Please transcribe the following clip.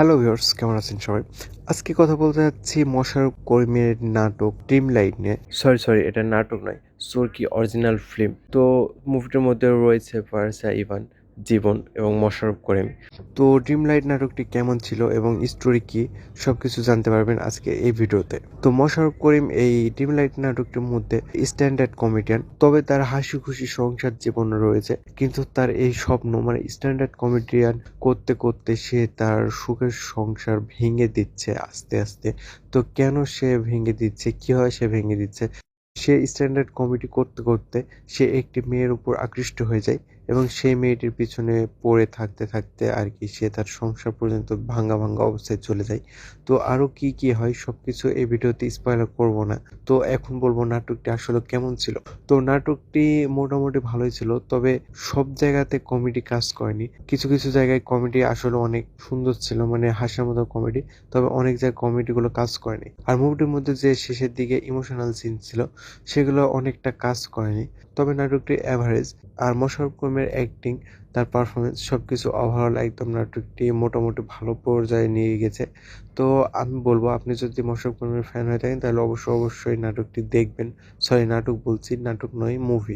Hello viewers, কেমন আছেন সবাই? আজকে কথা বলতে যাচ্ছি মোশাররফ করিমের নাটক ড্রিমলাইট নিয়ে। সরি এটা নাটক নয়, চরকি অরিজিনাল ফিল্ম। তো মুভিটার মধ্যে রয়েছে ফারসা ইভান, জীবন এবং মোশাররফ করিম। তো ড্রিমলাইট নাটকটি কেমন ছিল এবং স্টোরি কি সবকিছু জানতে পারবেন আজকে এই ভিডিওতে। তো মোশাররফ করিম এই ড্রিমলাইট নাটকটির মধ্যে স্ট্যান্ডার্ড কমেডিয়ান, তবে তার হাসি খুশি সংসার জীবন রয়েছে। কিন্তু তার এই স্বপ্ন মানে স্ট্যান্ডার্ড কমেডিয়ান করতে করতে সে তার সুখের সংসার ভেঙে দিচ্ছে আস্তে আস্তে। তো কেন সে ভেঙে দিচ্ছে, কিভাবে সে ভেঙে দিচ্ছে, সে স্ট্যান্ডার্ড কমেডি করতে করতে সে একটি মেয়ের উপর আকৃষ্ট হয়ে যায় এবং সেই মেয়েটির পিছনে পড়ে থাকতে থাকতে আর কি সে তার সংসার পর্যন্ত ভাঙা ভাঙা অবস্থায় চলে যায়। তো আরো কি কি হয় সবকিছু এই ভিডিওতে স্পয়লার করব না। তো এখন বলবো নাটকটি আসলে কেমন ছিল। তো নাটকটি মোটামুটি ভালোই ছিল, তবে সব জায়গাতে কমেডি কাজ করেনি। কিছু কিছু জায়গায় কমেডি আসলে অনেক সুন্দর ছিল, মানে হাসার মতো কমেডি। তবে অনেক জায়গায় কমেডিগুলো কাজ করেনি। আর মুভিটির মধ্যে যে শেষের দিকে ইমোশনাল সিন ছিল সেগুলো অনেকটা কাজ করেনি। তবে নাটকটি অ্যাভারেজ। আর মোশাররফ করিমের অ্যাক্টিং, তার পারফরমেন্স সবকিছু ওভারঅল একদম নাটকটি মোটামুটি ভালো পর্যায়ে নিয়ে গেছে। তো আমি বলবো আপনি যদি মোশাররফ করিমের ফ্যান হয়ে থাকেন তাহলে অবশ্যই নাটকটি দেখবেন। সরি, নাটক বলছি, নাটক নয়, মুভি।